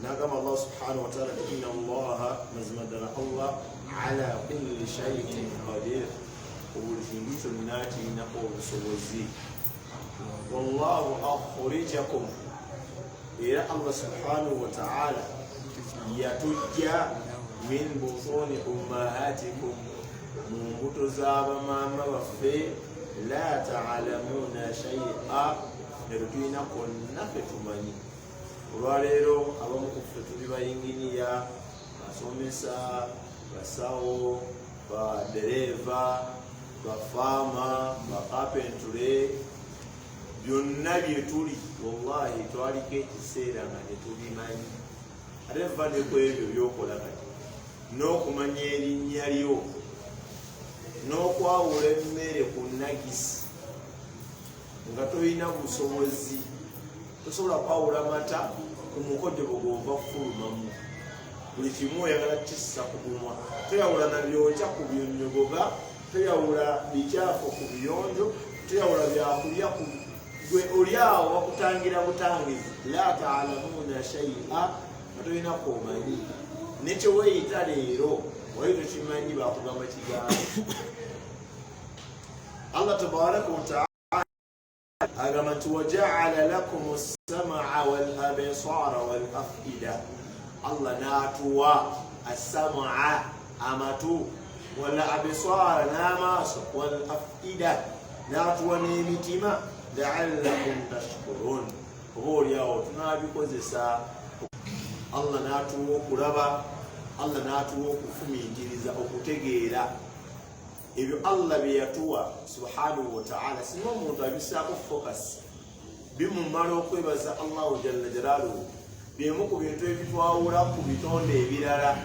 ناقم الله سبحانه وتعالى إن الله مزمدنا الله على كل شيء قدير وبالجنوس الناتي نقول سوزي والله أخرجكم إلى الله سبحانه وتعالى يتجى من بطون أمهاتكم من بطزاب ماما وفي لا تعلمون شيئا نرجونا كنا فتماني olwaleero abamu ku ffe tuli bayinginiya basomesa basawo badereva bafaama bakapenture byonna byetuli wallahi twaliko ekiseera nga tetubimanyi ate va ne ku ebyo byokola kati n'okumanya erinnya lyo n'okwawula emmere ku nagisi nga tolina busobozi tosobola kwawula mata ku mukojo bwegova kufulumamu buli kimu oyagala kissa ku mumwa toyawula na byokya ku byonyogoga toyawula bikyafu ku biyonjo toyawula byakulya ku gwe olyawo bakutangira butangizi la taalamuuna shaia nga tolina kwomanyi nekyeweeyita leero wali tokimanyi bakugamba kigambo Allah tabaraka wataala أغمت وجعل لكم السمع والأبصار والأفئدة الله ناتوا السمع أمتو والأبصار ناماس والأفئدة ناتوا نيمتما لعلكم تشكرون قول يا وتنابي كوزيسا الله ناتوا كربا الله ناتوا كفمي جريزا وكتغيرا ebyo Allah beyatuwa subhanahu wa ta'ala sima omuntu abisaako focus bimumala okwebaza Allahu jalla jalaaluhu byemu ku bintu ebitwawula ku bitonde ebirala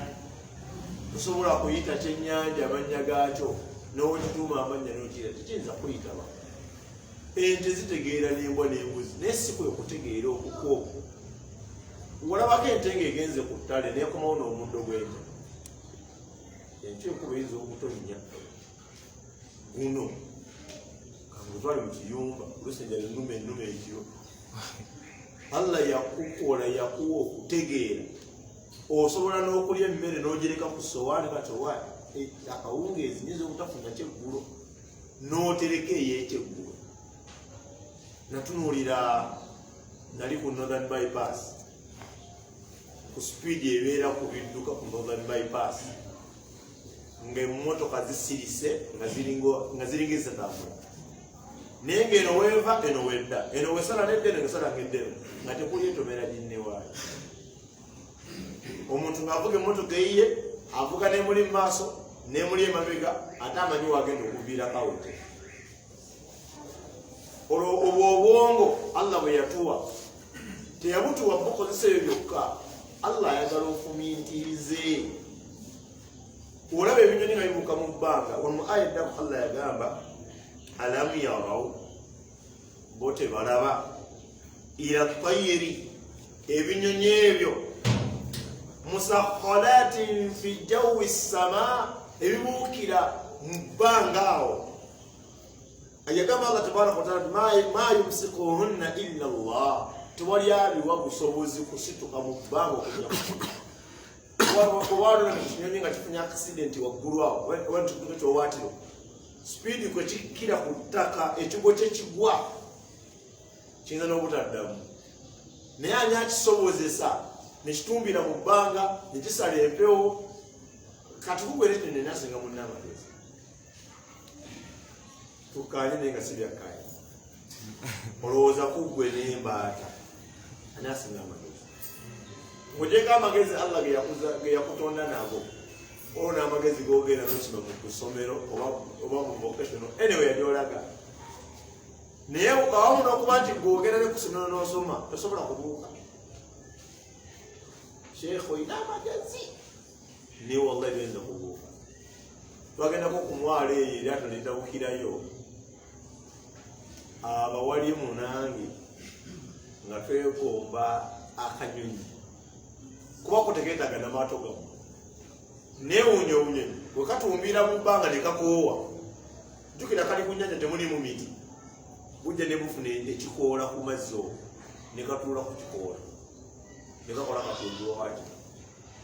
tosobola kuyita kyennyanja amannya gaakyo n'okituuma amannya n'okira tekiyinza kuyitaba ente zitegeera n'embwa n'embuzi naye si kwe kutegeera okuko walabako ente ng'egenze ku ttale neekomawo n'omuddo gw'ente ente ekuba eyinza okutonya guno kangutwale mu kiyumba olusenjala ennume ekiro Allah yakukola yakuwa okutegeera osobola n'okulya emmere n'ogireka ku sowaani kati owa akawungeezi nyinza obutafuna kyeggulo n'otereka ey'ekyeggulo natunuulira nali ku Northern Bypass ku sipiidi ebeera ku bidduka ku Northern Bypass ng'emmotoka zisirise nga ziringisa tambula naye ng'eno weeva eno wedda eno wesala neddeno ngesala ng'eddeno nga tekuli etomera ginnewaayo omuntu ng'avuga emmotoka eyiye avuga n'emuli mu maaso n'emuli emabega ate amanyi wagenda okuviirako awete olwo obwo obwongo Allah bwe yatuwa teyabutuwa bukozesa ebyo byokka Allah ayagala ofumiintirize olaba ebinyonyi nga bibuuka mu bbanga wamu ayeddaku Allah yagamba alamu yaraw bo tebalaba ila tayiri ebinyonyi ebyo musakhalatin fi jawi sama ebibuukira mu bbanga awo ayagamba Allah tabaraka wataala ma yumsikuhunna illa Allah tewali abiwa busobozi kusituka mu bbanga okunya kuwalula ekinyonyi nga kifunye akisidenti waggulu awo wantukutuka kyowaatiro sipiidi kwe kikkira ku ttaka ekigo kye kigwa kiyinza n'obutaddamu naye ani akisobozesa nekitumbira mu bbanga nekisala empewo kati kugwere kino nenasinga munnamagezi tukanye naye nga sibyakanye olowooza kuggwe n'embaata ani asinga amagezi ng'ogyeko amagezi Allah ge yakutonda nago olwo n'amagezi g'ogenda n'okima mu ssomero oba mu vocational anyway gy'olaga naye awamu n'okuba nti g'ogenda ne ku ssomero n'osoma tosobola kubuuka sheekh oyina amagezi naye wallahi byinza kubuuka twagendako ku mwalo eyo eryato ne litabukirayo abawali munange nga twegomba akanyonyi kuba kutegeetaga n'amaato gamu neewuunya obunyonyi bwe katumbira mu bbanga ne kakoowa jjukira kali ku nnyanja temulimu miti bujja ne bufuna ekikoola ku mazzi okwo ne katuula ku kikoola nekakola katundu waki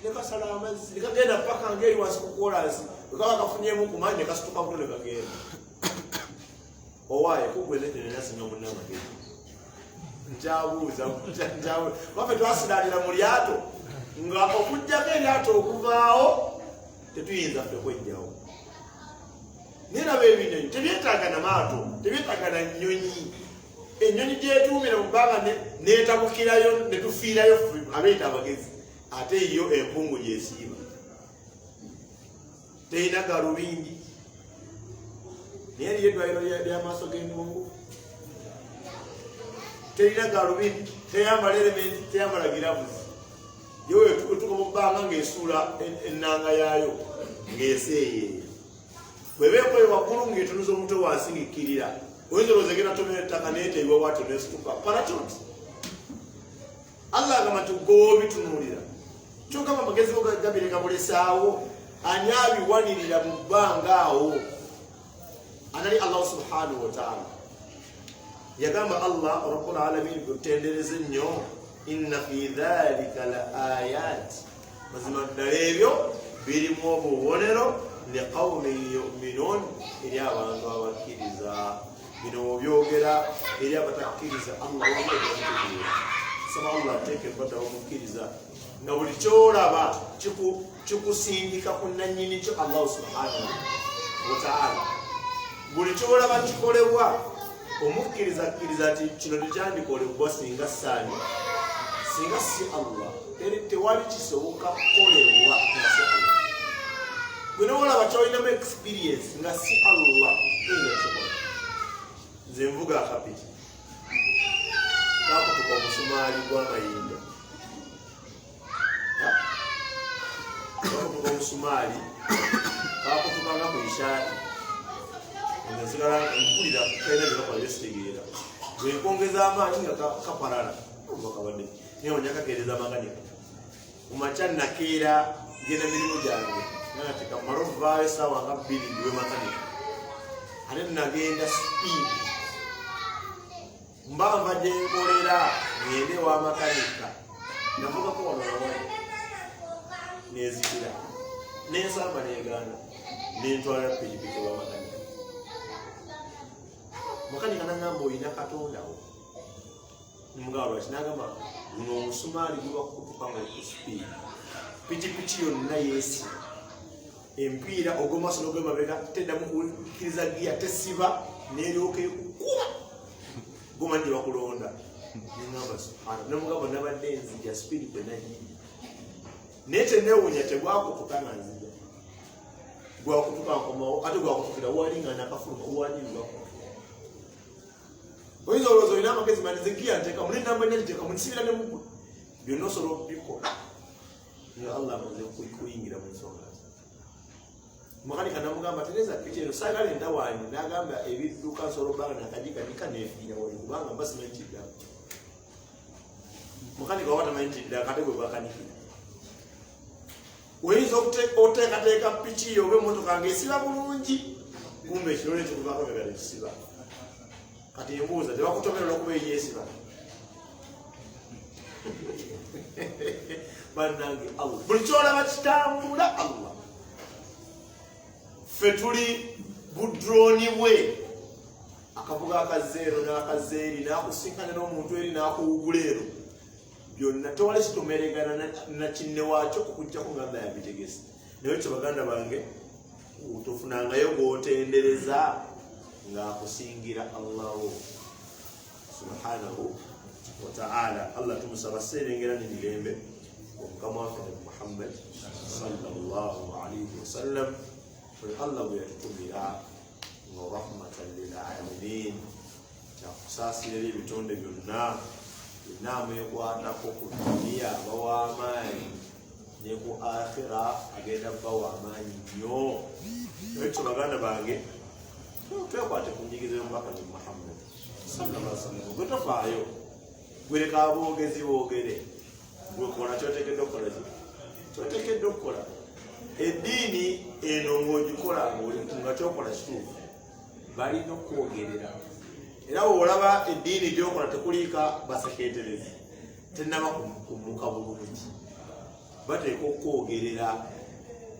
nekasala amazzi nekagenda paka ngeri wansi ku kolansi wekaba kafunyemu ku maanyi nekasituka buto nekagenda owaaye kugwenetenenasinya munnamagezi nkyabuuza bafe twasidalira mu lyato nga okujjako eryato okuvaawo tetuyinza ffe kwejjawo neraba ebinyonyi tebyetaaga na maato tebyetaaga na nnyonyi ennyonyi gyetuumira mu bbanga netabukirayo netufiirayo abeeta abagezi ate yo empungu gyesiiba terina galubindi naye eriyo eddwaliro lyamaaso g'empungu terina galubindi teyambala elementi teyambala giravuzi yowe tuka mu bbanga ng'esuula ennanga yaayo ng'eseeyeeya bweba enkoye waggulu ng'etunuza omutwe wansi ng'ekkirira oyinza olwozegera tomera ettaka neeteebwa bwatyo nesituka parachute allah agamba tugobitunuulira kyokama amagezi go gabireka bulesaawo ani abiwanirira mu bbanga awo anali allah subhanahu wataala yagamba allah rabbul alamin gutendereze nnyo inna fi dhalika la ayat mazima ddala ebyo birimu obubonero liqaumin yuminun eri abantu abakkiriza bino obyogera eri abatakkiriza allah saba allah ateeke ebata bamukkiriza nga buli kyolaba kikusindika ku nannyini kyo allahu subhanahu wataala buli kyolaba kikolebwa omukkiriza kkiriza ti kino tekyandikolebwa singa saani singa si allah tewali kisoboka kukolebwa nga si allah gwe nowolaba kyolinamu experience nga si allah enakisobola nze nvuga akapiki kakutuka omusumaali gw'amayinja kakutuka omusumaali kakutukanga ku ishaati nsigala mpulira kalina byebakola byesitegeera bwenkongeza amaanyi nga kapalala bakabadde newanya kakeereza amaganika kumakya nakeera genda mirimu gyange nati kamala ovaayo esaawa nga 2 ndiwe makanika ate nagenda speed mbava gyenkolera ngende wa makanika navugako wanonawa nezikira nensamba negaana nentwala pikipiki wa makanika makanika nagamba oyina katondawo mugaba lwaki nagamba guno omusumaali gubakutuka nga okusipiidi pikipiki yonna yeesi empiira ogw'omaaso n'ogw'emabega teddamu kukkiriza giya tesiba neryoka ekukuba gomanyi bakulonda nengamba subhana nemugamba nabadde nzija sipiidi kwenagiri naye tenewunya tegwakutuka nga nzija gwakutuka nkomawo ate gwakutukira wali nga nakafuluma wanyirwako oyinza olowooza olina amagezi manize giya nteeka muli namba nya nteeka munisibira ne mugulu byonna osobola okubikola naye allah amaze kuyingira mu nsonga makanika namugamba tereza piki eno saagala entawanyi nagamba ebidduka nsobola obbanga nakajikanika nefiira wali kubanga mba simanyitidda makanika waba tamanyitidda kate gwe bakanikira oyinza oteekateeka piki yo oba emotoka ngaesiba bulungi kumba ekirole ekyokuvaako megala ekisiba kati embuuza tebakutomera olwokuba eyeesiba bannange allah buli kyolaba kitambula allah ffe tuli budroni bwe akavuga akazeero n'akazeeri n'akusinkana n'omuntu eri n'akuwugula ero byonna tewali kitomeregana na kinne waakyo okujjako ngamba yabitegesi naye kyo baganda bange tofunangayo gwotendereza ng'akusingira allahu subhanahu wataala allah tumusaba serengera nemirembe omukama waffe nabi muhammad sallallahu alaihi wasallam allah bwe yatutumira nga rahmatan lilaminin kyakusaasira eri ebitonde byonna enaamu ekwatako ku duniya abawamaanyi ne ku akhira agenda bawamaanyi nnyo ekyo baganda bange twekwate ku nyigiza y'omubaka nabi muhammad sallallahu alaihi wasallam gwe tofaayo gweleka aboogezi boogere gwekola kyotekedde okukola kyotekedde okukola eddiini eno ng'ogikola nga kyokola kituufu balina okwogerera era olaba eddiini gyokola tekuliika baseketerezi tenaba kumuka bulungi bateeka okwogerera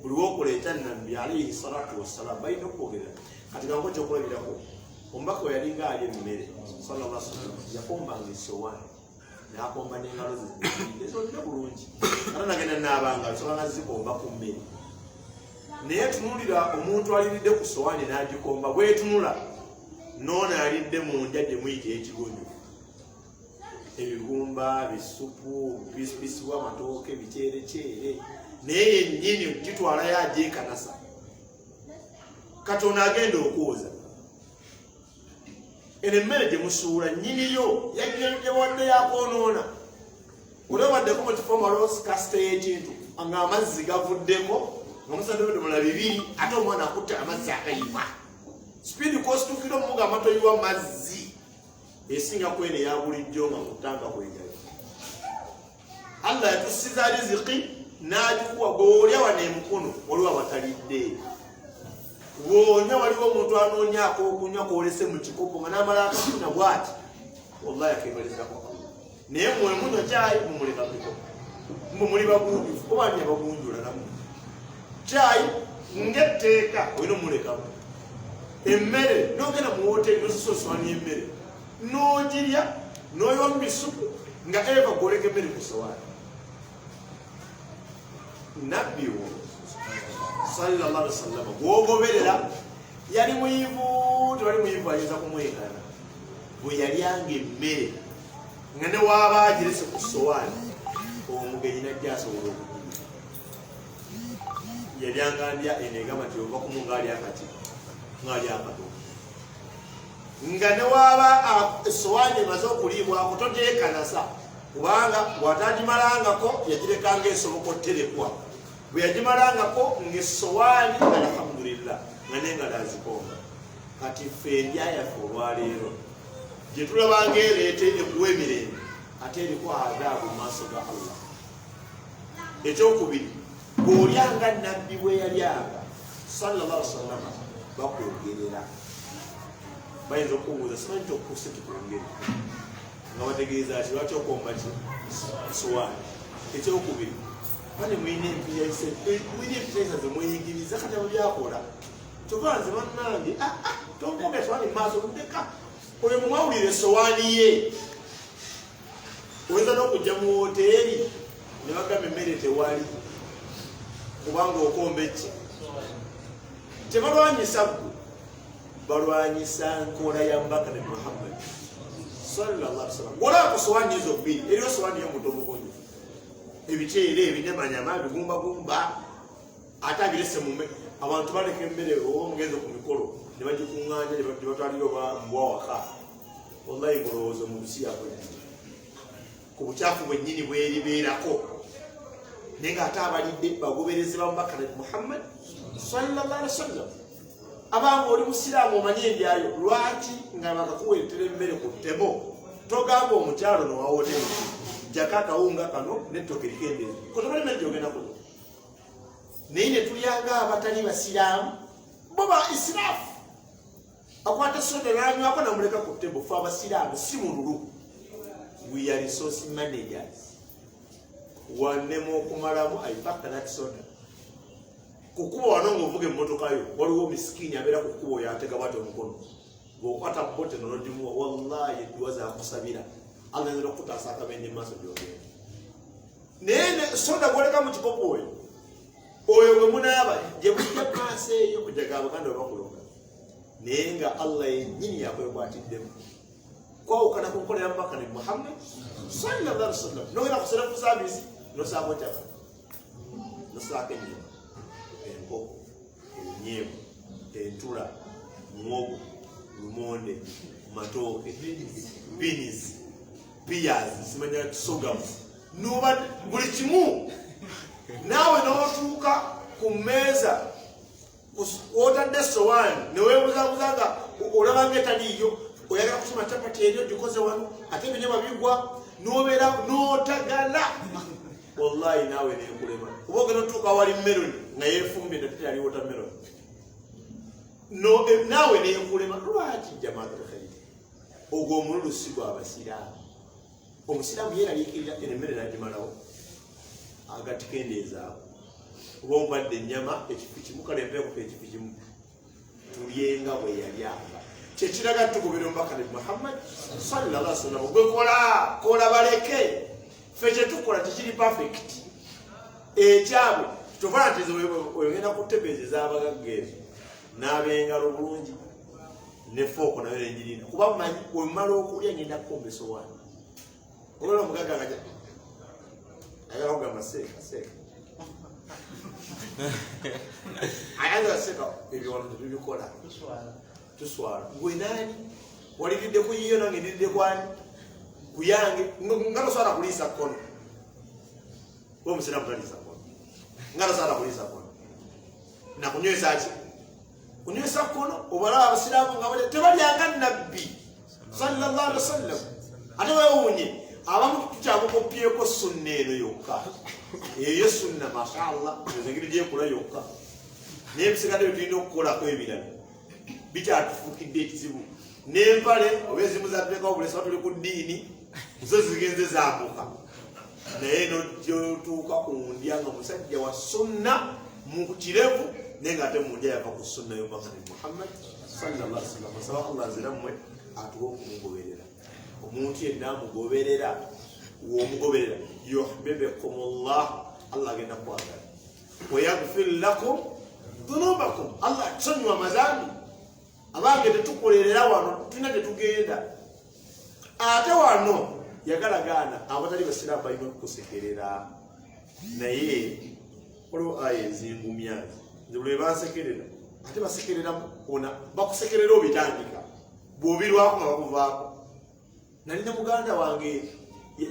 buli wokuleeta nabbi alayhi salatu wassalam balina okwogerera kati gango kyokulabirako omubaka we yalinga ali emmere sallallahu alaihi wasallam yakombanga esowaani nakomba n'engalo ze zonna bulungi ate nagenda naabanga sobanga zikomba ku mmere naye tunulira omuntu aliridde ku sowaani n'agikomba bwetunula noona alidde mu ndya gye muyita ekigonyo ebigumba bisupu pisipisi w'amatooke bikyerekyere naye yennyini gitwalayo agyekanasa katonda agenda okwoza eno emmere gye musuula nnyiniyo yawadde yakoonoona olewaddeko mu kifo malosi kasita y'ekintu nga amazzi gavuddeko nga musandebedomola 2 ate omwana akutte amazzi agayiwa sipiidi kosituukira omuga amatoyiwa mazzi esinga kwene ya bulijjo nga kutanga kwegayo allah yatusiza riziki n'agikuwa bw'olya wano emukono waliwo abatalidde bw'onya waliwo omuntu anoonyaako okunywa kwolese mu kikopo nga n'amala akafuna bw'ati wallahi akeebalezako naye mwe munywa kyayi mumulekapeko mwe muli bagunjufu obaani abagunjula namu kyayi ng'etteeka olina omulekamu emmere n'ogenda mu wooteri nososooswani emmere n'ogirya n'oywa mu bisupu nga eva gwoleka emmere ku sowaani nabbi wo sallallahu alaihi wasallam gwogoberera yali muyivu tewali muyivu ayinza kumwegana bwe yalyanga emmere nga ne waaba agirese ku sowaani omugenyi najja asobola okugunya yalyanga ndya enegamba nti ova kumu ngaali akati ngaali akato nga ne waaba esowaani emaze okuliibwako togyekanasa kubanga bw'atagimalangako yagirekanga esobokoterekwa bwe yagimalangako ng'essowaani alhamdulillah nga n'engalo azikonga kati ffe endya yaffe olwaleero gye tulabanga ereete ekuwa emirembe ate eriko adaabu mu maaso ga allah ekyokubiri bw'olyanga nabbi bwe yalyanga sallallahu alaihi wasallama bakwogerera bayinza okubuuza simanyi nti okuuse tukwongere nga bategeeza ati lwaki okomba ki sowaani ekyokubiri bane mwine empisa zemweyigiriza kati abo byakola kyokka nze bannange tokomba esowaani mumaaso ndeka oyo mumawulire esowaani ye oyinza n'okujja mu woteeri ne bagamba emmere tewali kubanga okomba eki tebalwanyisa ggwe balwanyisa nkola ya mbaka ne muhammad sallallahu alaihi wasallam golaba ku sowaani ezo bbiri eriyo sowaani y'omuntu omugonyi ebiceere ebinyamanyama bigumbagumba ate abirese mume abantu baleka emmere oba omugenzi ku mikolo ne bagikuŋŋaanya ne batwalira oba mbwawaka wallahi mulowoozo mu nsi yakwennyini ku bukyafu bwennyini bweribeerako naye ng'ate abalidde bagoberezi ba mubaka nabi muhammad sallallahu alaihi wasallam abanga oli musiraamu omanye endyayo lwaki nga bakakuweetera emmere ku ttebo togamba omukyalo nowawooteri jjako akawunga kano nettoke likendezi kotobali emmere gyogenda kuno naye ne tulyanga abatali basiraamu bo ba isiraafu akwata soda nanywako namuleka ku ttebo fe abasiraamu si mululu we are resource managers wannemu okumalamu aipaka nati soda kukuba wano ng'ovuga emmotoka yo waliwo misikini abeera ku kkubo yatega bwati omukono ng'okwata bote nolodimuwa wallahi edduwa zakusabira allah nzira okutaasa akabenje mu maaso gyogenda naye soda gwoleka mu kikopo oyo gwe munaaba gye mujja maaso eyo kujaga abaganda we bakulonga naye nga allah yennyini yakwekwatiddemu kwawukana ku nkola ya mubaka nabi muhammad sallallahu alaihi wasallam nogenda ku serafu saabisi nosaako kyaka nosaako ennyama enkoko ebinyeebwa entula muwogo lumonde matooke beans peas simanya sogamu nuba buli kimu naawe n'otuuka ku mmeeza otadde sowaani neweebuzabuza nga olabanga etaliiyo oyagala kusoma chapati eryo gikoze wano ate ebinyama bigwa nobeera n'otagala wallahi naawe neekulema kuba ogenda otuuka wali meloni nga yeefumbye ndatete yali watermelon naawe neekulema lwaki jamaatul khairi ogwo omululu si gwa basiraamu omusiraamu yeeraliikirira emmere n'agimalawo agatikendeeza oba ompadde ennyama ekifu kimu kale empeekufa ekifu kimu tulyenga bwe yali aba kyekiraga tukubira omubaka nabi Muhammad sallallahu alaihi wasallam gwe kola baleke ffe kyetukola tekiri perfect ekyabwe tofana nti oyogenda ku ttebeezeza abagagga ezo n'ab'engalo bulungi ne fooko nayo nenjirina kuba mumanyi wemumala okulya ngenda kukomba esowaani olwala omugagga nga ayagala kugamba seeka ayagala seeka ebyo wano tetubikola tuswala gwe naani waliridde ku yiyo nange ndiridde kwani kuyange nga toswala kuliisa kkono we omusiraamu taliisa kkono nga toswala kuliisa kkono nakunywesa ki kunywesa kkono obalaba abasiraamu nga tebalyanga nabbi sallallahu alaihi wasallam ate wewuunye abamu tukyamukopyeko sunna eno yokka eyo sunna mashallah ezengeri gyekula yokka naye ebisikade byetulina okukolako ebirala bikyatufuukidde ekizibu n'empale oba ezimu zattuleka obulesi batuli ku ddiini zo zigenze zambuka naye nogyotuuka ku ndya nga musajja wa sunna mu kirevu naye nga ate mundya yava ku sunna y'omubaka nabi Muhammad sallallahu alaihi wasallam asaba Allah nzirammwe atuwa okumugoberera omuntu yenna amugoberera womugoberera yuhibbukumullah Allah agenda kwagala wayaghfir lakum dhunubakum Allah tusonyiwa amazambi abange tetukolerera wano tulina tetugenda ate wano yagalagaana abatali basiraamu balina okusekerera naye olwo aya ezingumya nze buli basekerera ate basekerera ona bakusekerera obitandika bw'obirwako nga bakuvaako nalina muganda wange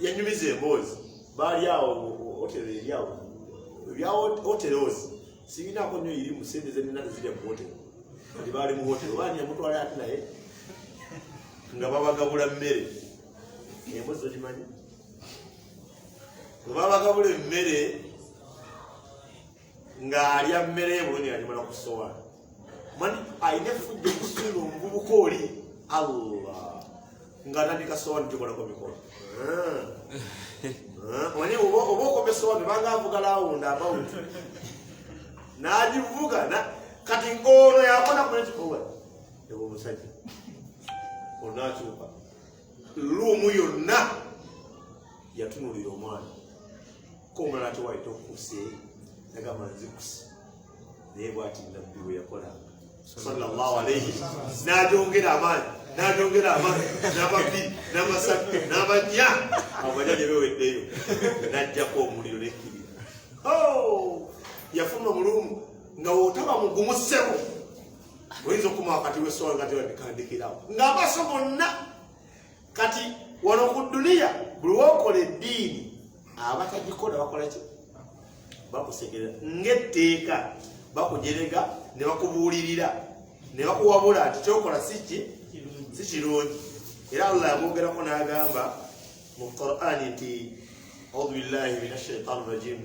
yanyumiza emboozi baali awo hoteri eryawo ebya hoterozi sibinaako nnyo iri mu sente zenina tezirya mu hoteri kati baali mu hoteri obaani yamutwala ate naye nga babagabula mmere emboozi zogimanyi nga babagabula emmere ng'alya mmere bulungi agimala ku sowaani mani ayina efujja okusuula omuvubuka oli Allah ng'atandika sowaani gikolako mikono manye oba okobe sowaani banga avuga laawunda abawuti n'agivuga kati ono yakona kunekifuba ebo omusajja onaakyuka luumu yonna yatunulira omwana komulala ate waita okukuseeyi nagamba nzikusi naye bwati nabbi bwe yakolanga sallallahu alaihi n'agyongera amaanyi n'ababiri n'amasatu n'abanya abanyanya beweddeyo n'ajjako omuliro nekkirira yafuna omulumu nga wotaba mugumuseko oyinza okuma wakati w'essowa nga tebandikandikirawo ng'amaaso gonna kati wano ku duniya buli wokola eddiini abatagikola bakola ki bakusekerera ng'etteeka bakujerega ne bakubuulirira ne bakuwabula nti kyokola si kirungi era Allah yamwogerako n'agamba mu Qur'ani nti audhu billahi minash shaitani rajim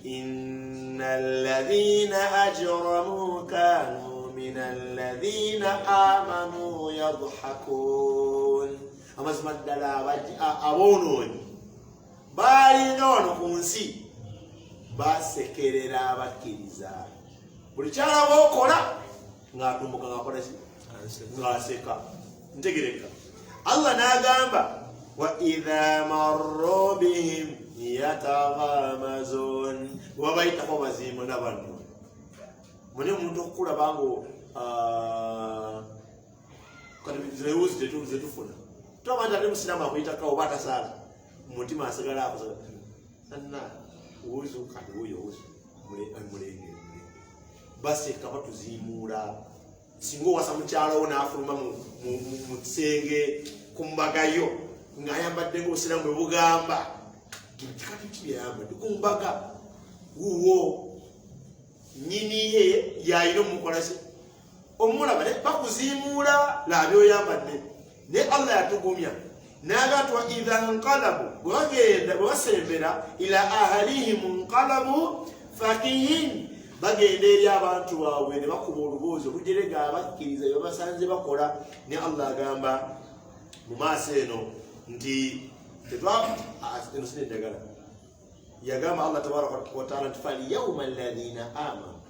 innal ladhina ajramu kanu minal ladhina amanu yadhhakun amazima ddala aboonoonyi baalinga wano ku nsi basekerera abakkiriza buli kyalaba okola ng'atumbuka ng'akola ki ng'aseka ntegereka Allah n'agamba wa idha marru bihim yataghamazun wabayitako bazimu nabanno mune omuntu okukulaba ngo kati zewuzi zetufuna tomanda ate musiraamu akuyitako oba atasaala mumutima asigala akosanna uzo kati uyo mulenge baseka batuzimuula singa owasa mukyalawo n'afuluma mu kisenge ku mbagayo ng'ayambadde ng'obusiraamu bwe bugamba kati kibyayambadde ku mbaga wuwo nnyini ye yalina omukolasi omulaba bakuzimuula labyoyambadde naye Allah yatugumya n'agatwa idha nqalabu bwe bagenda bwe basembera ila ahalihim nqalabu fakihin bagenda eri abantu baabwe ne bakuba oluboozi olujerega abakkiriza bye basanze bakola ne Allah agamba mu maaso eno nti tetwa enusine dagala yagamba Allah tabaraka wa taala fali yawma alladhina amanu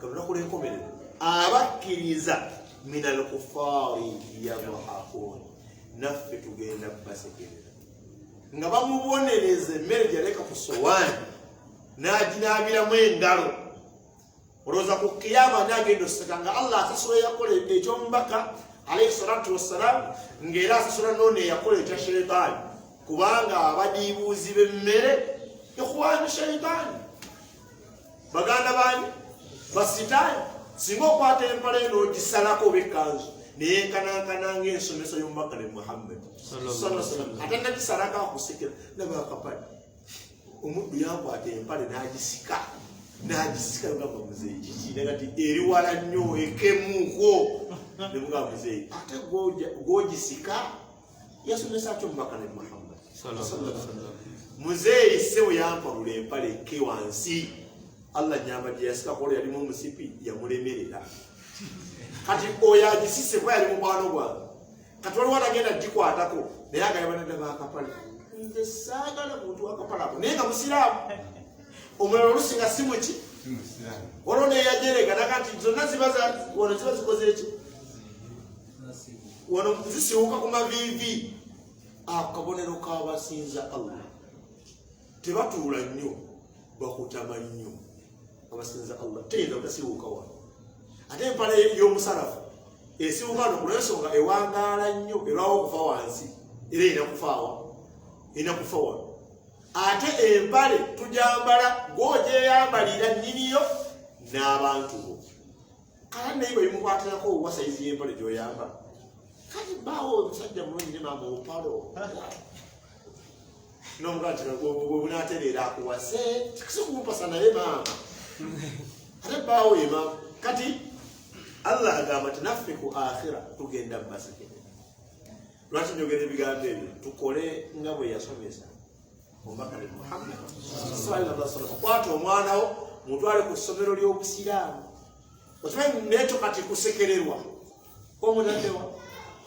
kabla kule nkomerera abakkiriza minal kuffari yadhahakun naffe tugenda basekerera nga bamubonereze emmere gyaleka ku sowani n'aginaabiramu engalo olowooza ku kiyama n'agenda oseka nga Allah asasula yakola ekyomubaka alayhi salatu wassalam ng'era asasula noone yakola ekya sheitaani kubanga abadiibuuzi b'emmere ikhwani sheitaani baganda bani basitaani singa okwata empala eno ogisalako oba ekkanzu neyenkanankana ng'ensomesa y'omubaka ne Muhammad ate nagisalako akusekera nabakapale omuddu yakwata empale n'agisika ngamba muzeeyi kikina kati eri wala nnyo ekemuko ne mugamba muzeeyi ate gwogisika yasomesa atyo omubaka ne Muhammad muzeeyi sewe yampalula empale eke wansi Allah nyamba gye yasika kola yalimu omusipi yamulemerera kati oyo agisise kuba yali mukwano gwange kati waliwo atagenda gikwatako naye agayabanadda bakapale nze saagala muntu wakapale ako naye nga musiraamu omulala olusinga si muki olwo neyajeregana kati zonna wano ziba zikoze eki wano zisiwuka ku maviivi akabonero k'abasinza Allah tebatuula nnyo bakutama nnyo abasinza Allah teyinza kutasiwuka wano ate empala y'omusalafu esiwuka wano kulwensonga ewangaala nnyo erwawo okufa wansi era erina kufa wano ate empale tujambala gw'ogyeyambalira nnyiniyo n'abantu bo kala naye bwemukwatirako owa sayizi y'empale gy'oyambala kati baawo omusajja mulungi ne maama opalo n'omugati bwebunatereera akuwase sikumumpasa naye maama ate baawo ema kati Allah agamba ti naffe ku akhira tugenda mubasekerera lwaki njogera ebigambo ebyo tukole nga bwe yasomesa omubaka ne Muhammad sallallahu alaihi wasallam kwata omwana wo mutwale ku ssomero ly'obusiraamu okimanyi nekyo kati kusekererwa omutaddewa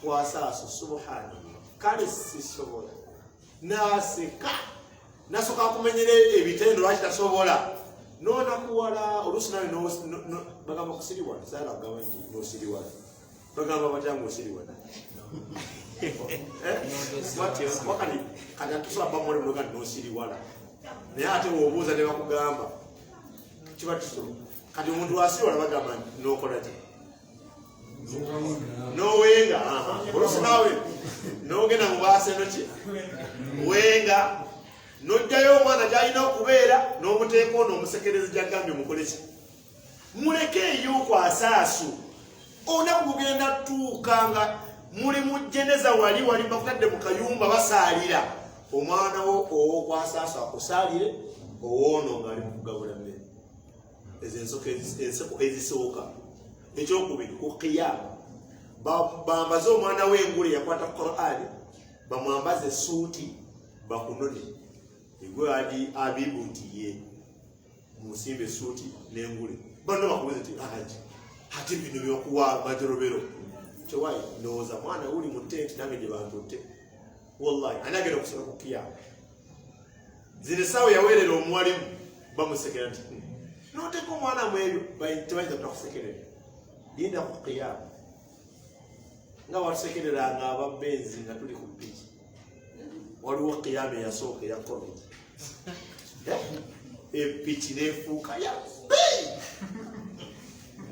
kwasaaso subhanallah kale sisobola naseka nasoka kumenyera ebitendo lwaki tasobola nonakuwala oluusi nawe bagamba kusiriwana saala kugamba nti nosiriwana bagamba batyangu osiriwana wakati kati atusobola bamole muloga nti nosiriwana naye ate wobuuza ne bakugamba kiba kisobola kati omuntu wasiriwana bagamba nti nokola ki nowenga oluusi nawe nogenda mubaase noki wenga nojjayo omwana gyalina okubeera n'omuteeka ono omusekerezi gyagambye mukoleki mulekeeyo kwasaasu olunaku gugenda tuuka nga muli mujjeneza wali bakutadde mu kayumba basaalira omwana wo owokwasaasu akusaalire owoono ng'ali mu kugabula mmere ezo enseko ezisooka ekyokubiri ku kiyama bambaze omwana w'engule yakwata Qur'ani bamwambaze essuuti bakunone igwe abibutiye musimbe essuuti n'engule bano bakubuze ti ate bino byokuwa majorobero kyewayi ndowooza mwana uli mu tenti nange gye bantutte wallahi ani agenda okusala ku kiyama zino essaawa yaweerera omuwalimu bamusekera nti noteeka omwana mu ebyo tebayinza kutakusekerera linda ku kiyama nga watusekereranga ababenzi nga tuli ku ppiki waliwo kiyama eyasooka eya covid epiki nefuuka ya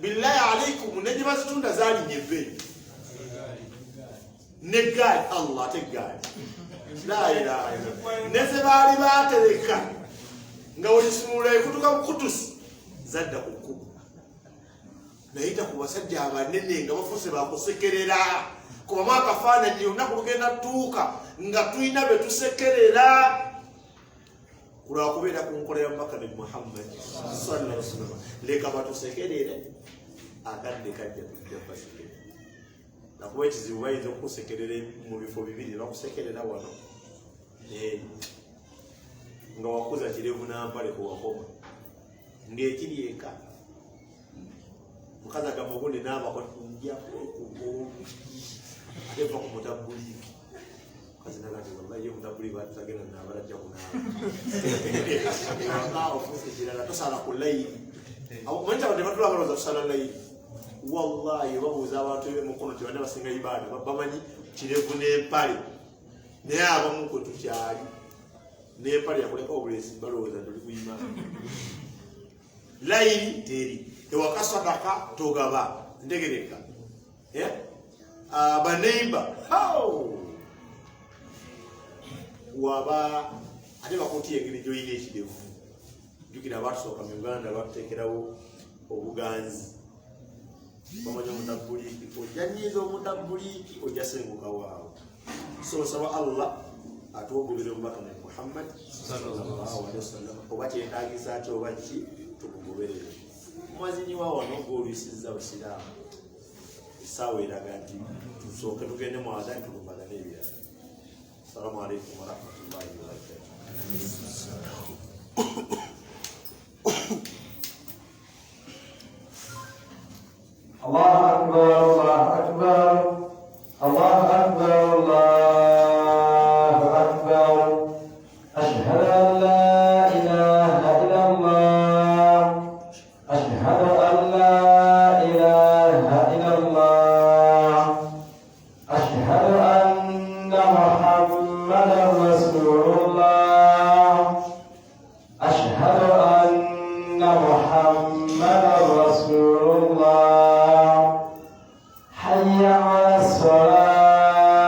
billahi alaikum ne gye bazitunda zaalinya ebbeeyi negaali Allah ate gaali la ilaha illa ne ze baali baatereka nga olisumula ekutuka bukutusi zadda ku kkubo nayita ku basajja abanene nga bafuuse bakusekerera kubamu akafaananyi olunaku lugenda tuuka nga tulina be tusekerera kulwakubeera ku nkola ya mubaka ne Muhammad sallallahu alaihi wasallam leka batusekerere akadde kajja tujja basekerera nakuba ekizibu bayinza okukusekerera mu bifo bibiri bakusekerera wano nga wakuza kirevu nampale kuwakoma ng'ekiri eka mukazi agamba obundi naabako njakuba eva ku mutabuliki kazina kati wallahi yo mutabuli batagenda nabalajja kunaaba ofuse kirala tosala ku layiri mwenza bade batula baloza tusala layiri wallahi babuuza abantu bemukono tebadde basinga ibaada bamanyi kirevu n'empale naye abamu kwe tukyali n'empale yakuleka obulesi balowooza tuli kuyima layiri teri ewaka sadaka togaba ntegereka baneiba waba ate bakuti engeri gyoyina ekirevu jukira batusooka mu Uganda batuteekerawo obuganzi bamanyi omutabuliiki ojja nyiiza omutabuliiki ojja senguka waawe so saba Allah atuwogulire omubaka nabi Muhammad sallallahu alaihi wasallam oba kyetaagisa ati oba ki tukugoberere mwazinyi wa wano gw'olwisizza basiraamu essaawa eraga nti tusooke tugende mu adani tulumbagane ebirala. Assalamu alaikum warahmatullahi wabarakatuh. الله أكبر الله أكبر الله أكبر الله أكبر أشهد أن لا إله إلا الله أشهد أن لا إله إلا الله أشهد أن محمدا رسول الله أشهد أن محمدا رسول الله حي على الصلاة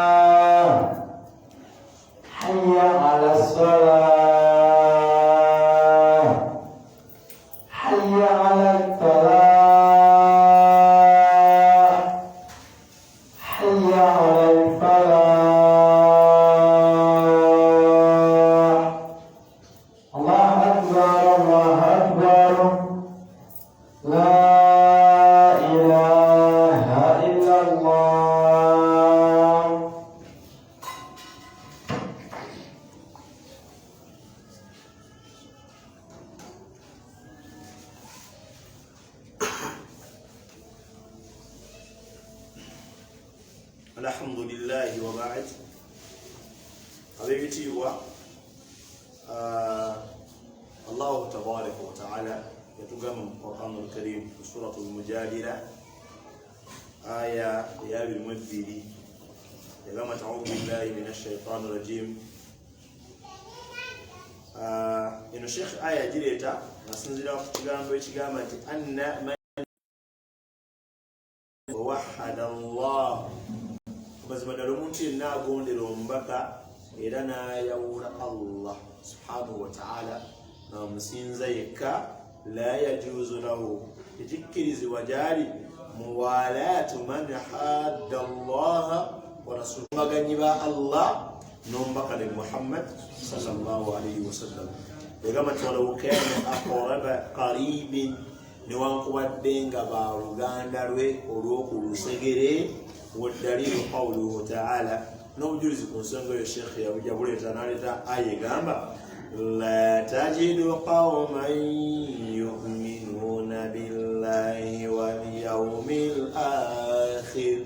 حي على الصلاة حي على الفلاح حي على الفلاح. الله أكبر الله أكبر لا إله إلا الله. Alhamdulillahi wa ba'd. Abibitiibwa Allah tabaraka wa ta'ala yatugamba mu Qur'anul Karim mu suratul Mujadila aya ya 22 yagamba ta'awudhu billahi minash shaitanir rajim. Ino Sheikh aya gireta nasinzira ku kigambo ekigamba nti anna man wahada Allah mazima ddala omuntu yenna agondera omubaka era n'ayawula Allah subhanahu wa ta'ala n'amusinza yekka la yajuzu lahu tekikkirizibwa gyali muwalaatu man hadda Allah wa rasuluhu baganyi ba Allah n'omubaka nabi Muhammad sallallahu alayhi wasallam yagamba nti walaw kana aqraba qaribin newankubadde nga baluganda lwe olw'okulusegere والدليل قوله تعالى نوجز كونسنغو يا شيخ يا بجابولي تنالتا آية غامبا لا تجد قوما يؤمنون بالله واليوم الآخر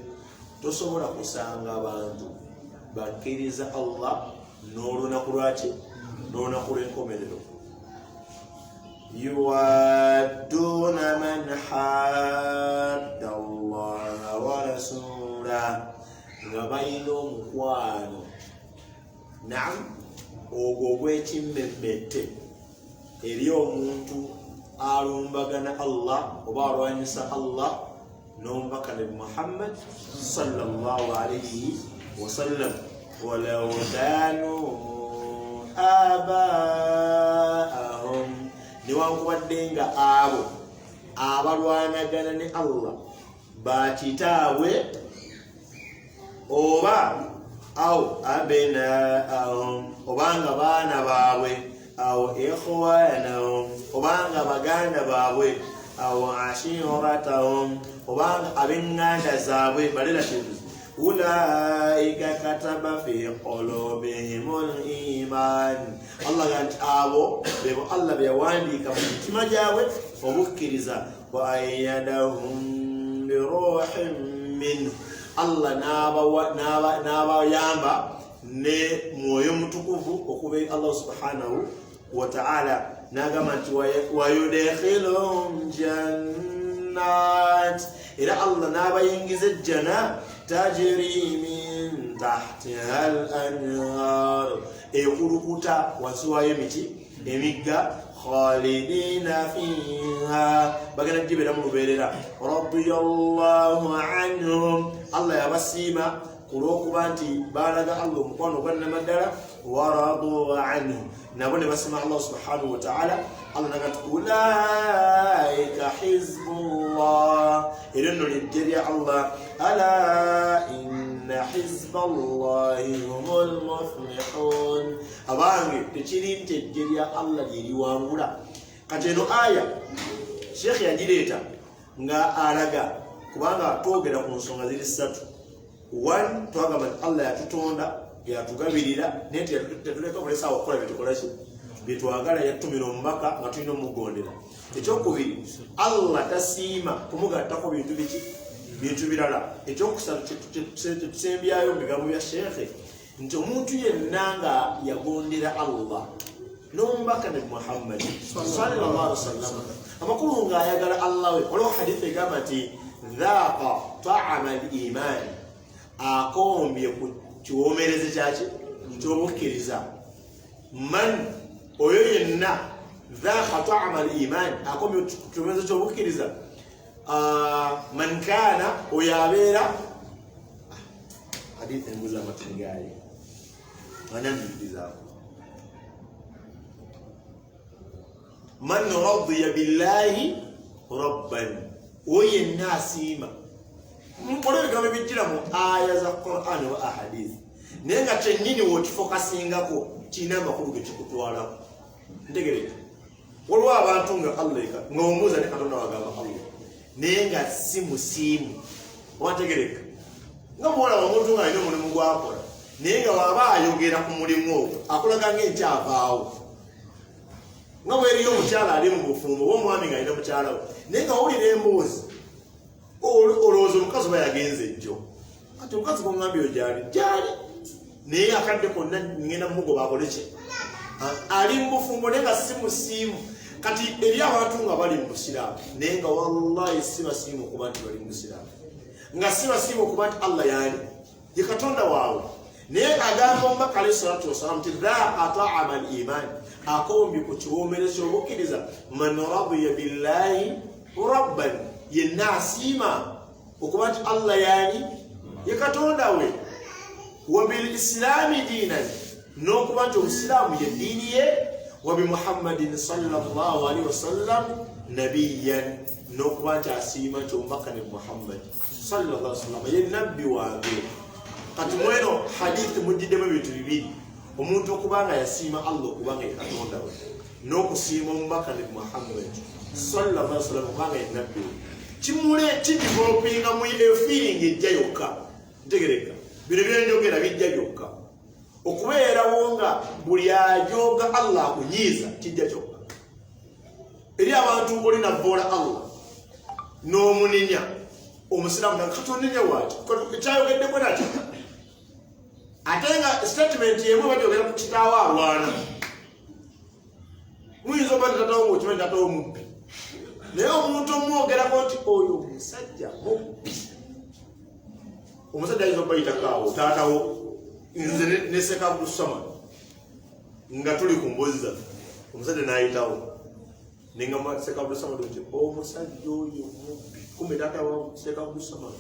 تصور kusanga abantu bakiriza Allah n'olunaku lwaki n'olunaku lw'enkomerero يوادون من حاد الله ورسوله nga balina omukwano nam ogwo ogw'ekimmemmette eri omuntu alumbagana Allah oba alwanyisa Allah n'omubaka nabi Muhammad sallallahu alayhi wasallam walaw kanu abaahum newankubadde nga abo abalwanagana ne Allah bakitaawe oba aw abenaahum obanga baana baabwe aw ikhwanahum obanga baganda baabwe aw ashiratahum obanga ab'enganda zaabwe balelatives ulaika kataba fi qulubihimul iman Allah ganti abo bebo Allah byawandiika mu mitima gyabwe obukkiriza wa ayyadahum bi ruhin min Allah n'abayamba ne mwoyo mutukuvu okuva Allah subhanahu wa ta'ala nagamba nti wayudkhiluhum jannat era Allah nabayingiza ejjana tajri min tahtiha al-anhar ekulukuta wansi wayo emiti emigga khalidina fiha bagana jibera mu luberera radiyallahu anhum Allah yabasima kulokuba nti balaga Allah omukwano gwannamaddala waradu anhu nabo ne basima Allah subhanahu wa ta'ala Allah nagati ulaika hizbullah erenno lijjerya Allah ala inna hizballahi humul muflihun abange tekiri nti ejjerya Allah lyeriwangula kati eno aya Sheikh yagireeta nga alaga kubanga twogera ku nsonga ziri ssatu. One, twagamba Allah yatutonda yatugabirira neti yatuleka kulesa abakola bitukola ki bitwagala yatumira omubaka nga tulina omugondera. Ekyokubiri Allah tasiima kumugattako bintu biki bintu birala. Ekyokusatu tusembyayo mu bigambo bya Sheikh nti omuntu yenna nga yagondera Allah n'omubaka ne Muhammad sallallahu alaihi wasallam amakulu ng'ayagala Allah we waliwo hadithi egamba nti dhaqa ta'ama al-iman akombye ku kiwomereze kyaki ky'obukkiriza man oyo yenna dhaqa ta'ama al-iman akombye ku kiwomereze ky'obukkiriza man kana oyo abeera hadithi embuza amatingaali anandikizaako man radiya billahi rabban oyenna asiima mpolo ebigambo bijjira mu aya za Qur'an wa ahadith naye nga kyennyini wokifokasingako kirina amakulu gekikutwalako ntegereka waliwo abantu nga Allah nga omuuza ne Katonda wagamba Allah naye nga si musiimu wantegereka nga muwala omuntu nga alina omulimu gwakola naye nga waba ayogera ku mulimu ogwo akulaga ng'enkyavaawo nga bweriyo omukyala ali mu bufumbo oba omwami nga alina mukyala we naye nga wulira emboozi olowooza omukazi oba yagenze ejjo kati omukazi gwoŋŋambye oyo gyali naye akadde konna ngenda mumugoba akole ki ali mu bufumbo naye nga si musiimu kati eri abantu nga bali mu busiraamu naye nga wallahi si basiimu okuba nti bali mu busiraamu nga si basiimu okuba nti Allah yaani ye Katonda waabwe naye agamba omubaka alayhi salatu wasalamu nti dhaqa ta'ama al-iman akombye ku kiwoomere ky'obukkiriza man radiya billahi rabban yenna asiima okuba nti Allah yaani ye Katonda we wa bil islami diinan n'okuba nti obusiraamu ye ddiini ye wa bi Muhammadin sallallahu alaihi wasallam nabiyyan n'okuba nti asiima nti omubaka ne Muhammad sallallahu alaihi wasallam ye nabbi wange. Kati mweno hadithi mujjiddemu ebintu bibiri omuntu okubanga yasiima Allah okubanga ye Katonda we n'okusiima omubaka ne Muhammad sallallahu alaihi wasallam okubanga ye nabbi we kimule kidevelopinga mu feeling ejja yokka ntegereka bino byenjogera bijja byokka okubeerawo nga buli ajoga Allah akunyiiza kijja kyokka eri abantu ng'oli navoola Allah n'omunenya omusiraamu nga katonenya waati ekyayogeddeko nati ate nga statement yemu batyogera ku kitaawo alwana muyinza oba tatatawo ngaokimanyi tatawo mubbi naye omuntu omwogerako nti oyo omusajja mubbi omusajja ayinza obayitakawo taatawo nze ne Sheikh Abdul Samad nga tuli ku mbozi zaffe omusajja n'ayitawo nengamba Sheikh Abdul Samad nti omusajja oyo mubbi kumbe taatawo Sheikh Abdul Samad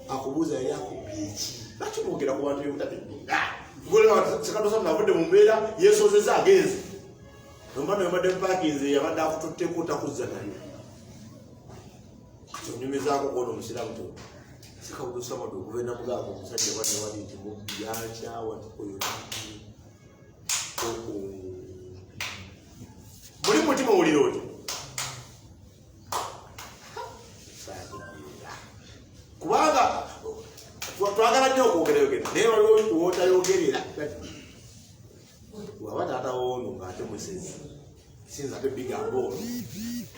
akubuuza yali akubbi eki lwaki mwogera ku bantu byemutategeera Sheikh Abdul Samad avudde mu mbeera yeesozeza agenze nombano yabadde mupakinze yabadde akututteko takuzza naye kati onyumizaako kuona omusiraamu to Sheikh Abdul Samad okuva enamugaako omusajja badde wali nti mubbi yakyawa oyo muli mutima owulira otyo kubanga twagala nnyo okwogerayogera naye waliwo wootayogerera waba taatawo ono ng'ate musezi sinza ate bigamba ono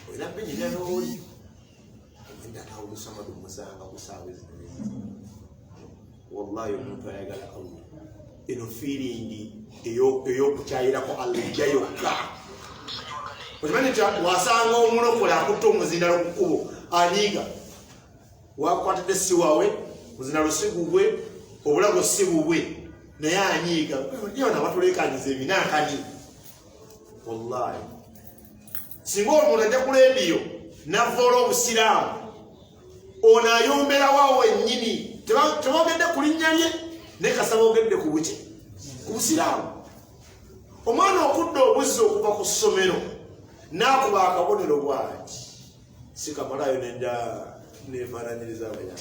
olina binyirya n'oli ogenda atawo Lusamadu omusanga ku saawa ezinene wallahi omuntu ayagala Allah eno feeling eyokukyayirako Allah yokka. Okimanyi nti wasanga omulokole akutta omuzindalo ku kkubo anyiiga wakwatidde si wawe muzindalo si gugwe obulago si bubwe naye anyiiga yona batulekanyiza ebinaakani. Wallahi singa omuntu ajja ku leediyo navoola obusiraamu ono ayomberawo wennyini tebogedde ku linnya lye naye kasaba ogedde ku buki ku busiraamu. Omwana okudda obuzzi okuva ku ssomero n'akuba akabonero bwati sikamalayo nenda nefaananyiriza abayala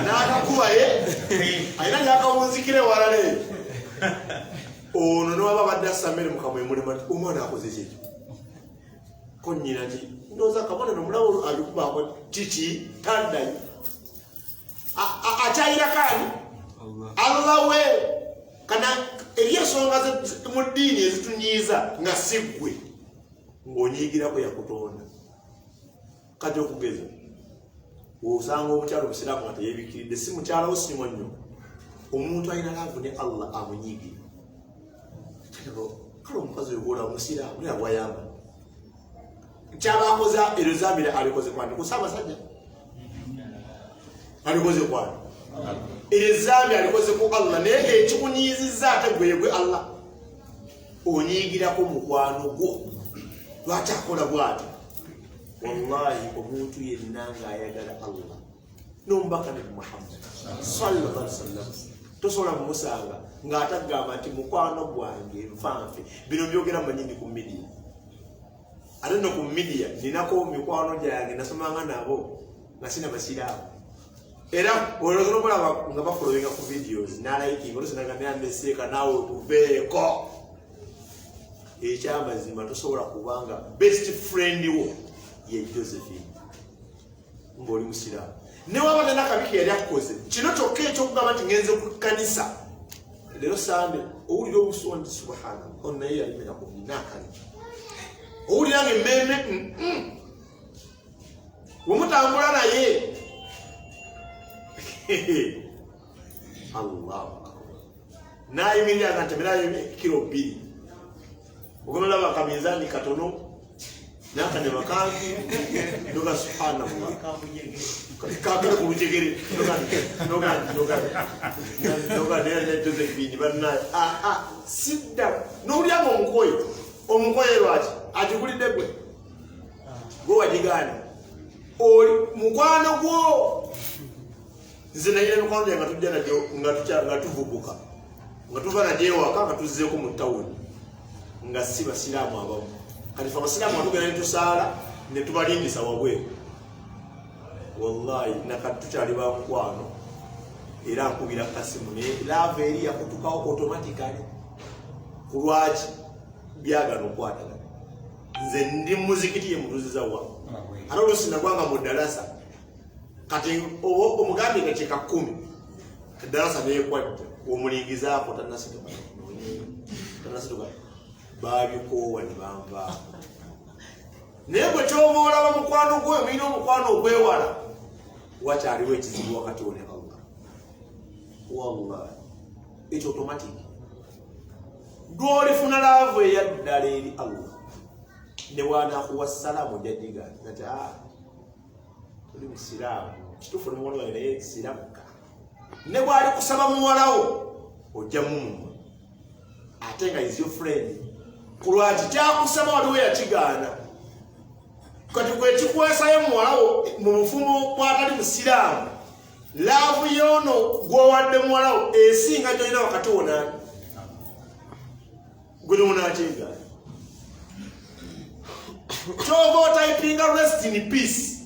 n'akakuba ye alina gyakawunzikire walale ono newaba badde asamere mukamwemulema ti omwana akoze kyekyo ko nnyina ki ndowooza akabonero omulawo alikubaako kiki taddayo akyayirakaani Allah we kana eryensonga mu ddiini ezitunyiiza nga siggwe ng'onyiigirako yakutonda. Kati okugeza osanga omukyalo obusiraamu nga teyeebikiridde si mukyalawo sinywa nnyo omuntu alina laavu ne Allah amunyiigire. Kale omukazi oyo gwola musiraamu naye bwayamba kyabaakoze erozamire alikoze kwani kusa abasajja alikoze kwani erezambi alikoze ku Allah naye ekikunyiizizza ate gwegwe Allah onyiigirako mukwano gwo lwaki akola bwati. Wallahi omuntu yenna ng'ayagala Allah n'omubaka nabi Muhammad sallallahu alaihi wasallam tosobola kumusanga ng'atagamba nti mukwano gwange nfanfe. Bino byogera manyini ku media ate no ku media ninako mikwano gyange nasomanga nabo nga sina basiraamu era olowooza n'omulaba nga bafolowinga ku videos n'alayikinga olusinanga neyandeseeka naawe otuveeko. Ekyamazima tosobola kubanga best friend wo ye Josephine ng'oli musiraamu newaba nenakabiki yali akukoze kino kyokka ekyokugamba nti ngenze ku kkanisa leero sande owulira obusondi subhana ono naye yalimera ku binakani owulira nga emmeme wemutambula naye Allahu akbar nayimirira nga ntemerayo kilo 2 ogolaba akaminzaani katono nakanyama kangi ndoga subhanallah kakale ku bujegere ndoga nene Josephine banna sidda n'olyanga omukoye lwaki agigulidde gwe gwe wagigana oli mukwano gwo. Nze naye emikwano gyange nga tujja nagyo nga tuvubuka nga tuva nagyo ewaka nga tuzzeeko mu tawuni nga si basiraamu abamu. Kati fe abasiraamu atugenda ne tusaala ne tubalindisa wabweru. Wallahi nakati tukyali ba mukwano era nkubira kasimu naye laava eri yakutukawo automatically ku lwaki byagala okwatagana. Nze ndi muzikiti ye mutuziza wa ate oluusi nagwanga mu ddalasa kati omugambi nga kyeka 10 eddalasa neyekwadde omulingizaako tannasituka babikoowa ne banvaako. Naye gwe kyova olaba mukwano gwe mulina omukwano ogwewala wakyaliwo ekizibu wakati wo ne Allah. Wallahi ekyo automatic gwolifuna laavu eyaddala eri Allah ne bwanakuwa salaamu ojjadiga nati tuli musiraamu kituufu nemuwala wange naye siramuka ne bwali kusaba muwalawo ojja mumuma ate nga is your friend ku lwaki kyakusaba waliwo yakigaana. Kati gwe kikwesayo muwalawo mu bufumo bwatali musiraamu laavu yono gwowadde muwalawo esinga gyolina wakati wonani gwe nomunakigaana. Kyova otayipinga rest in peace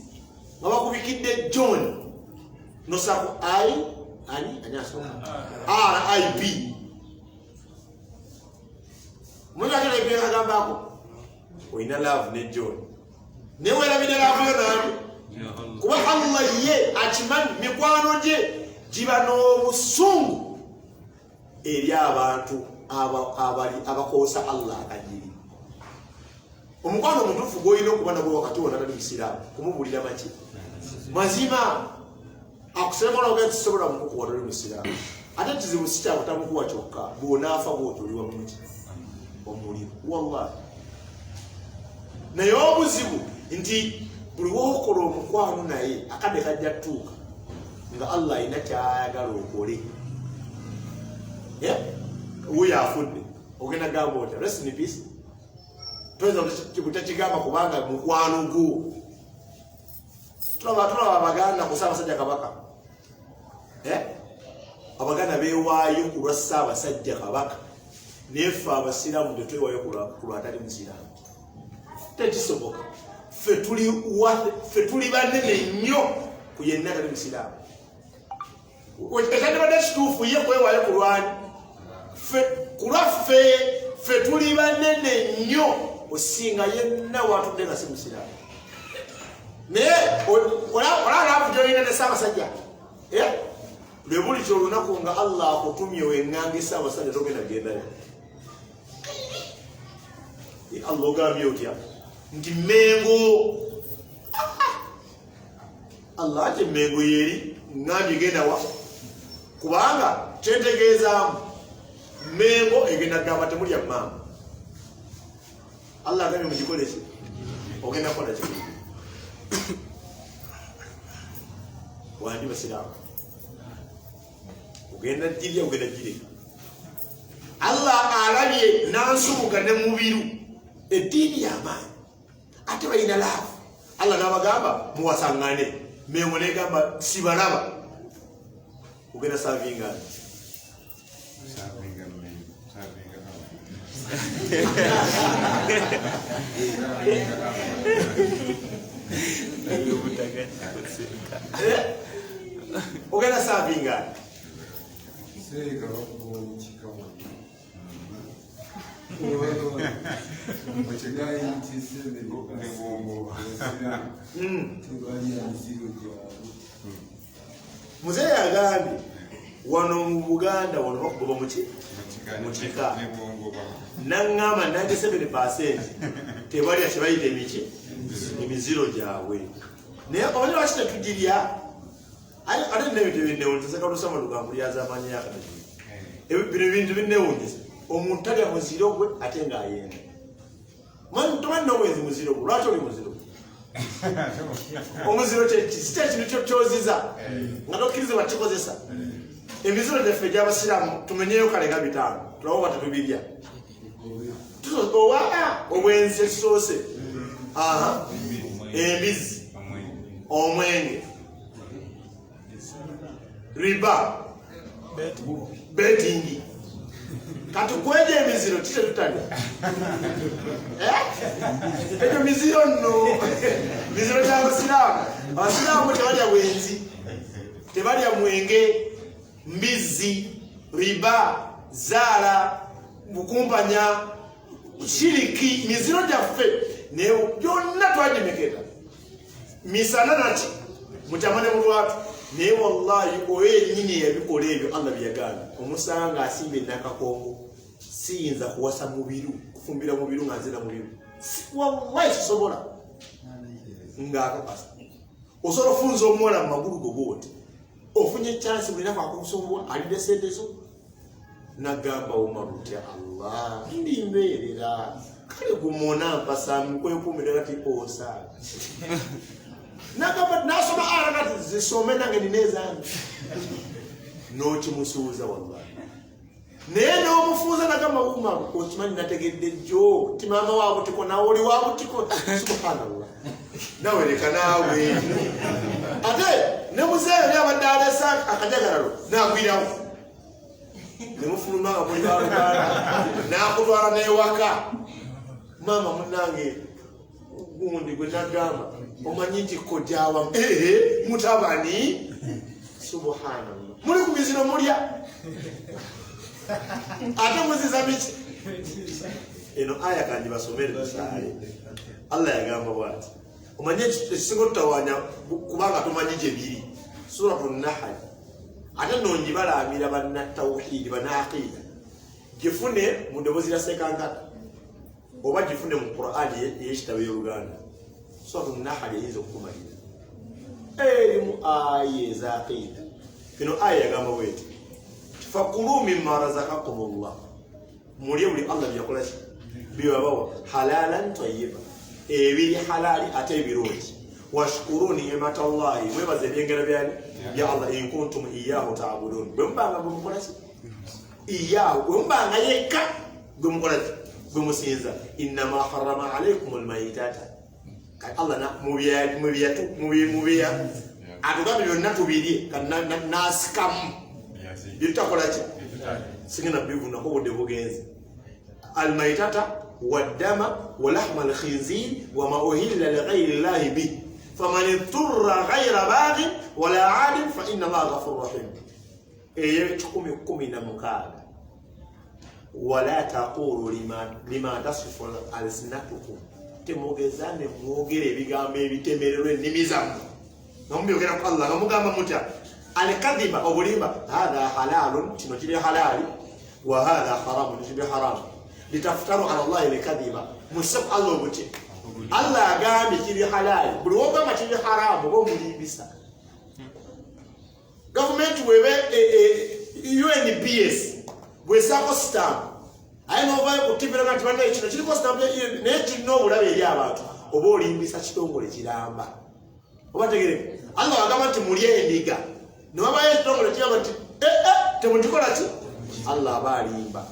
nga bakubikidde John nosaku RIP mujagala ebyagambako olina laavu ne John newerabire laavu yo nani kuba Allah ye akimanyi mikwano gye giba n'obusungu eri abantu abakoosa Allah akajiri. Omukwano omutuufu gw'olina okuba nagwe wakati wonna tali musiraamu kumubulira maki mazima akusema olwoga nti sobola mukukuwa toli musiraamu ate kizibu si kyakutamukuwa kyokka bw'onaafa bw'otoliwa muki omuliro wallahi naye obuzibu nti buli wokola omukwano naye akadde kajja tuuka nga Allah alina kyayagala okole wuyo afudde ogenda gamba ota rest in peace toyinza kutakigamba kubanga mukwano gwo tulaba abaganda ku Ssaabasajja Kabaka abaganda beewaayo ku lwa Ssaabasajja Kabaka naye ffe abasiraamu tetwewaayo ku lwatali musiraamu tekisoboka ffe tuli banene nnyo ku yenna atali musiraamu ekandibadde kituufu ye kwewaayo ku lwani ku lwaffe ffe tuli banene nnyo osinga yenna watudde nga si musiraamu naye olaalaakujoyina ne Ssaabasajja lwe buli kyolunaku nga Allah akutumye weŋŋanga Ssaabasajja togenda gendayo Allah ogambye otya nti Mengo Allah ate Mengo yeri ŋŋambye genda wa kubanga kyentegeezaamu Mengo egenda gamba temulya maama Allah agambye mugikole ki ogenda kukola ki wandi basiraamu ogenda jirya ogenda jireka Allah alabye nansumuka ne mubiru eddiini y'amaanyi ate balina laavu Allah n'abagamba muwasaŋŋane Mengo negamba sibalaba ogenda saavingani ogenda saavingani muzeeyi agambye wano mu Buganda wano bakugoba mukika naŋŋamba 97% tebalya kyebayita emiziro gyabwe naye omanyi lwaki tetugirya ate nebintu ebinnewunyisa kalusama lugambulyaza amanyi yakati bino bintu binnewunyisa omuntu talya muziro gwe ate ng'ayenda tomanyi n'obwenzi muziro gwe lwaki oli muziro omuziro si ekintu kyoziza nga tokkirizibwa kikozesa emiziro gyaffe gy'abasiraamu tumenyeyo kale nga 5 tulawoba tetubirya owa obwenzi ekisoose embizi omwenge riba betingi kati kweje emiziro kite tutalya ekyo miziro nno miziro gy'abasiraamu abasiraamu tebalya bwenzi tebalya mwenge mbizi riba zaala bukumpanya shiriki miziro gyaffe naye byonna twagimeketa misana nati mutamane mu lwatu naye wallahi oyo yennyini yabikola ebyo Allah byagambye omusanga asimba enakakongo siyinza kuwasa mubiru kufumbira mubiru nga nzira mubiru wallahi sisobola ngaakakasa osobola ofunza omuwala mu magulu gogoti ofunye chance mulinaku akusobola alide sente zo nagamba Umaru tya Allah ndimbeerera kale gumona mpasamu kwekuumira kati osa nagamba nasoma aragati zisome nange ninezange nokimusuuza wallahi naye n'omufuuza nagamba Umaru okimanyi nategedde jjo ti maama waabutiko nawe oli waabutiko subhanallah nawe leka naawe ate ne muzeeyo yabadde alesa akajagalalo naagwirawo nemufulumanga muli baluganda nakutwala newaka maama munange gundi gwe nagamba omanyi nti kojaawa mutabani subhanallah muli ku miziro mulya ate muziza biki eno aya kandi basomere tusaaye Allah yagamba bwati omanyi ekisinga tutawanya kubanga tumanyi gye biri Suratun Nahl ate nongibalamira bannatawhidi banaaqida gifune mu ddoboozi lya sekankata oba gifune mu Qur'ani ey'ekitabo y'Oluganda Suratun Nahl eyinza okukumalira erimu aya ez'aqida eno aya yagamba bweti fakulu mimma razaqakumullah mulye buli Allah byakola bibabawa halalan tayyiba ebiri halali ate ebirungi washkuru ni'mata Allah mwebaze byengera byani ya Allah in kuntum iyyahu ta'budun bembanga bumukola iyyahu bembanga yekka bumukola bumusinza inna ma harrama alaykumul maytata Allah na mubiya atugabe byonna tubirye nasikamu bitakola ki singina bivuna ko bode bugenzi almaytata waddama walahma alkhinzir wama uhilla lighayri llahi bi faman ittara ghayra baghin wala 'adin fa inna Allaha ghafurur rahim eye 10:16 wala taqulu lima tasifu alsinatukum temogezane mwogere ebigambo ebitemererwa ennimi zammwe namubyogera ku Allah namugamba mutya alkadhiba obulimba hadha halalun kino kiri halali wa hadha haramun kiri haram litaftaru ala Allah alkadhiba musab Allah obuti Allah agambi kiri halali buli wogamba kiri haramu bo mulibisa government webe UNPS bwesako stamp ayino ovayo kutibira kati banda ekino kiriko stamp naye kirina obulabe eri abantu oba olimbisa kitongole kiramba oba tegereke Allah agamba nti mulye endiga newabayo ekitongole kiramba nti temukikola ki Allah aba alimba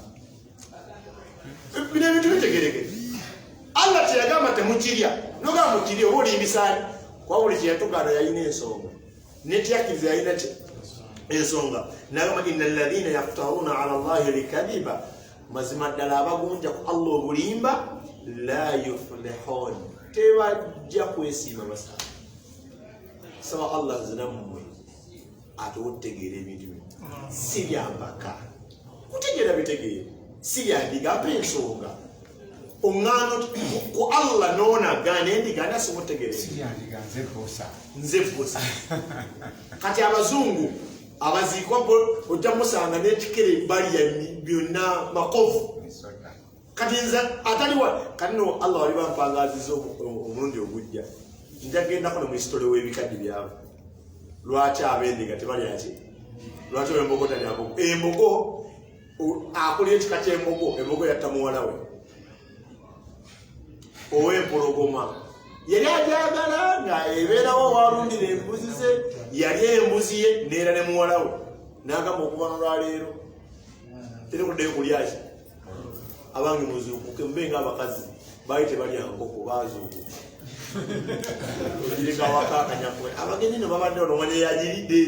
bino ebintu bitegereke Allah teyagamba temukirya nogamba mukirya oba olimbisani kwa buli kyeyatugaana yalina ensonga netyakiriza yalina ki ensonga nagamba inna alladhina yaftaruna ala Allahi likadhiba mazima ddala abagunja ku Allah obulimba la yuflihun tebajja kwesiima basala saba Allah zinammwe ate otegeera ebintu bino si byambaka kutegeera bitegeera si byandiga mpa ensonga oŋŋaano ku Allah noonagana endiga ate asobola otegeera nze bosa kati abazungu abaziikwa ojja musanga n'ekikere baliya byonna makovu kati nze ataliwa kati no Allah wali bampangaziza omulundi ogujja njagendako ne mu hisitole w'ebikadde byabo lwaki abendiga tebalya ki lwaki embogo talyako embogo akulira ekika ky'embogo embogo yatta muwala we ow'empologoma yali ajagala nga ebeerawo walundira embuzi ze yali embuzi ye neera ne muwala we n'agamba okuva nolwaleero teri kuddeyo kulyaki abange muzuukuke mube ngaabakazi baali tebalya nkoko bazuukuka ogirika wakakanyakwe abagenyi ne babadde onomanya yagiridde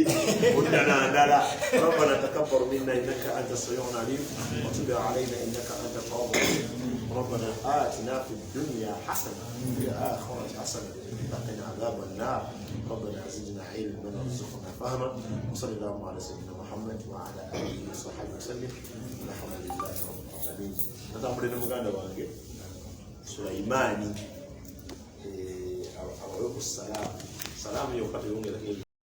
odda nandala rabbana takabbaru minna innaka anta samiun alim wa tub alayna innaka anta tawwabur rahim ربنا آتنا في الدنيا حسنة وفي الآخرة حسنة وقنا عذاب النار ربنا زدنا علما وارزقنا فهما وصلى الله على سيدنا محمد وعلى آله وصحبه وسلم والحمد لله رب العالمين. نتعامل مuganda wange Sulaimani awaweku salamu yo kati yongera